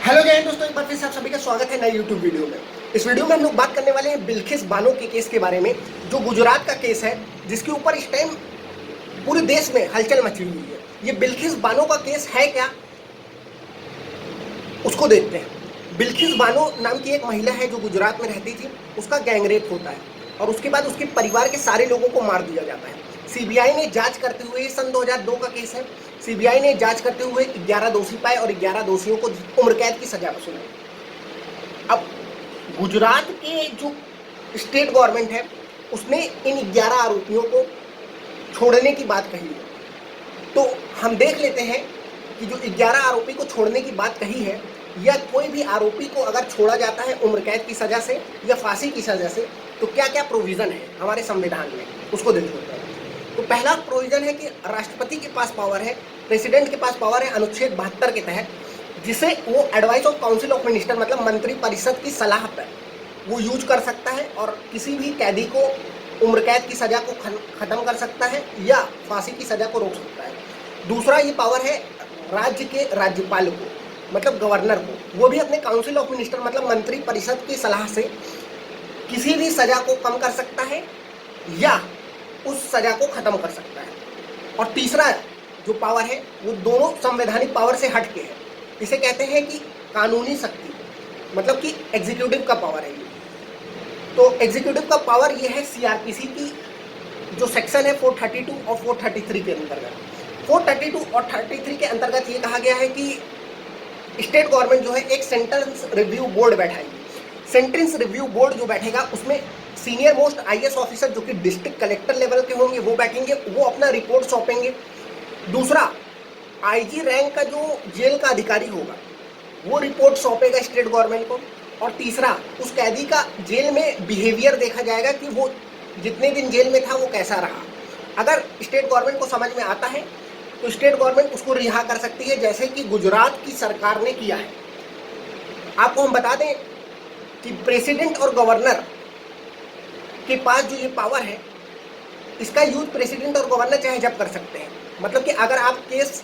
Hello जय हिंद दोस्तों, एक बार फिर से आप सभी का स्वागत है नए यूट्यूब वीडियो में। इस वीडियो में हम लोग बात करने वाले हैं बिल्किस बानो के केस के बारे में, जो गुजरात का केस है, जिसके ऊपर इस टाइम पूरे देश में हलचल मची हुई है। ये बिल्किस बानो का केस है क्या, उसको देखते हैं। बिल्किस बानो नाम की एक महिला है जो गुजरात में रहती थी। उसका गैंगरेप होता है और उसके बाद उसके परिवार के सारे लोगों को मार दिया जाता है। सीबीआई ने जांच करते हुए, सन 2002 का केस है, सीबीआई ने जांच करते हुए 11 दोषी पाए और 11 दोषियों को उम्र कैद की सजा सुनाई। अब गुजरात के जो स्टेट गवर्नमेंट है, उसने इन 11 आरोपियों को छोड़ने की बात कही है। तो हम देख लेते हैं कि जो 11 आरोपी को छोड़ने की बात कही है, या कोई भी आरोपी को अगर छोड़ा जाता है उम्र कैद की सजा से या फांसी की सजा से, तो क्या क्या प्रोविजन है हमारे संविधान में, उसको देख लेते हैं। तो पहला प्रोविजन है कि राष्ट्रपति के पास पावर है, प्रेसिडेंट के पास पावर है अनुच्छेद 72 के तहत, जिसे वो advice of council of minister मतलब मंत्री परिषद की सलाह पर वो यूज कर सकता है और किसी भी कैदी को उम्र कैद की सजा को खत्म कर सकता है या फांसी की सजा को रोक सकता है। दूसरा ये पावर है राज्य के राज्यपाल को, मतलब गवर्नर को, वो भी अपने काउंसिल ऑफ मिनिस्टर मतलब मंत्री परिषद की सलाह से किसी भी सजा को कम कर सकता है या उस सजा को खत्म कर सकता है। और तीसरा जो पावर है वो दोनों संवैधानिक पावर से हट के है। इसे कहते हैं कि कानूनी शक्ति, मतलब कि एग्जीक्यूटिव का पावर है ये। तो एग्जीक्यूटिव का पावर ये है सीआरपीसी की जो सेक्शन है 432 और 433 के अंतर्गत। 432 और 33 के अंतर्गत ये कहा गया है कि स्टेट गवर्नमेंट जो है एक सेंटेंस रिव्यू बोर्ड बैठाएगी। सेंटेंस रिव्यू बोर्ड जो बैठेगा उसमें सीनियर मोस्ट आईएएस ऑफिसर जो कि डिस्ट्रिक्ट कलेक्टर लेवल के होंगे वो बैठेंगे, वो अपना रिपोर्ट सौंपेंगे। दूसरा, आईजी रैंक का जो जेल का अधिकारी होगा वो रिपोर्ट सौंपेगा स्टेट गवर्नमेंट को। और तीसरा, उस कैदी का जेल में बिहेवियर देखा जाएगा कि वो जितने दिन जेल में था वो कैसा रहा। अगर स्टेट गवर्नमेंट को समझ में आता है तो स्टेट गवर्नमेंट उसको रिहा कर सकती है, जैसे कि गुजरात की सरकार ने किया है। आपको हम बता दें कि प्रेसिडेंट और गवर्नर के पास जो ये पावर है, इसका यूज प्रेसिडेंट और गवर्नर चाहे जब कर सकते हैं। मतलब कि अगर आप केस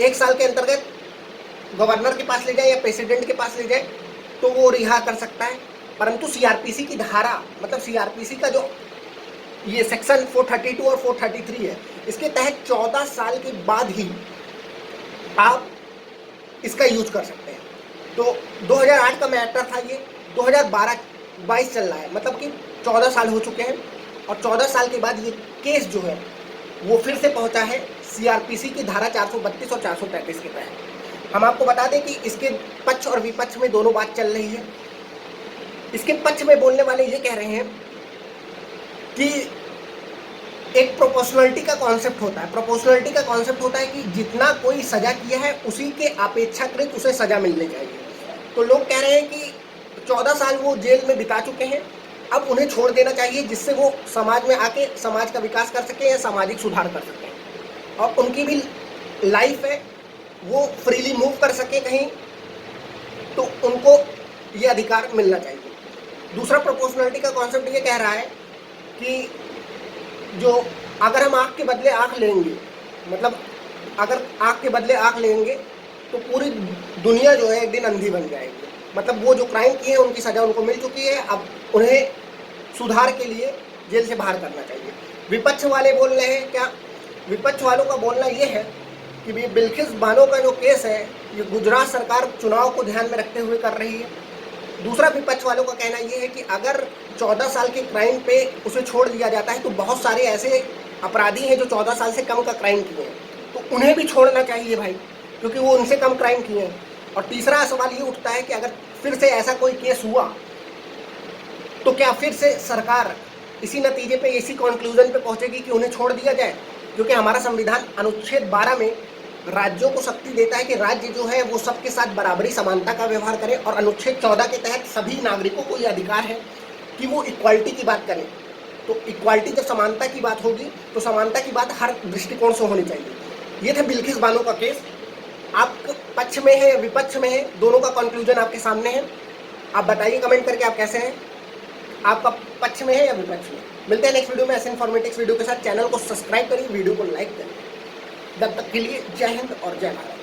1 साल के अंतर्गत गवर्नर के पास ले जाए या प्रेसिडेंट के पास ले जाए तो वो रिहा कर सकता है। परंतु सीआरपीसी की धारा, मतलब सीआरपीसी का जो ये सेक्शन 432 और 433 है, इसके तहत 14 साल के बाद ही आप इसका यूज कर सकते हैं। तो 2008 का मैटर था ये, 2022 चल रहा है, मतलब कि 14 साल हो चुके हैं और 14 साल के बाद ये केस जो है वो फिर से पहुंचा है सीआरपीसी की धारा 432 और 433 के तहत। हम आपको बता दें कि इसके पक्ष और विपक्ष में दोनों बात चल रही है। इसके पक्ष में बोलने वाले ये कह रहे हैं कि एक प्रोपोर्शनलिटी का कॉन्सेप्ट होता है। प्रोपोर्शनलिटी का कॉन्सेप्ट होता है कि जितना कोई सजा किया है उसी के अपेक्षाकृत उसे सजा मिलनी चाहिए। तो लोग कह रहे हैं कि 14 साल वो जेल में बिता चुके हैं, अब उन्हें छोड़ देना चाहिए, जिससे वो समाज में आके समाज का विकास कर सके या सामाजिक सुधार कर सकें और उनकी भी लाइफ है वो फ्रीली मूव कर सके कहीं, तो उनको ये अधिकार मिलना चाहिए। दूसरा, प्रोपोर्शनलिटी का कॉन्सेप्ट ये कह रहा है कि जो अगर हम आँख के बदले आँख लेंगे, मतलब अगर आँख के बदले आँख लेंगे तो पूरी दुनिया जो है एक दिन अंधी बन जाएगी। मतलब वो जो क्राइम किए हैं उनकी सज़ा उनको मिल चुकी है, अब उन्हें सुधार के लिए जेल से बाहर करना चाहिए। विपक्ष वाले बोल रहे हैं क्या? विपक्ष वालों का बोलना ये है कि बिल्किस बानो का जो केस है ये गुजरात सरकार चुनाव को ध्यान में रखते हुए कर रही है। दूसरा, विपक्ष वालों का कहना ये है कि अगर 14 साल के क्राइम पे उसे छोड़ दिया जाता है तो बहुत सारे ऐसे अपराधी हैं जो 14 साल से कम का क्राइम किए हैं, तो उन्हें भी छोड़ना चाहिए भाई, क्योंकि वो उनसे कम क्राइम किए हैं। और तीसरा सवाल ये उठता है कि अगर फिर से ऐसा कोई केस हुआ तो क्या फिर से सरकार इसी नतीजे पे, इसी कंक्लूजन पे पहुंचेगी कि उन्हें छोड़ दिया जाए? क्योंकि हमारा संविधान अनुच्छेद 12 में राज्यों को शक्ति देता है कि राज्य जो है वो सबके साथ बराबरी समानता का व्यवहार करें, और अनुच्छेद 14 के तहत सभी नागरिकों को ये अधिकार है कि वो इक्वालिटी की बात करें। तो इक्वालिटी, जब समानता की बात होगी तो समानता की बात हर दृष्टिकोण से होनी चाहिए। ये था बिल्किस बानो का केस। आप पक्ष में है या विपक्ष में है, दोनों का कंक्लूजन आपके सामने है। आप बताइए कमेंट करके आप कैसे हैं, आपका पक्ष में है या विपक्ष में। मिलते हैं नेक्स्ट वीडियो में ऐसे इन्फॉर्मेटिव वीडियो के साथ। चैनल को सब्सक्राइब करिए, वीडियो को लाइक करिए। तब तक के लिए जय हिंद और जय भारत।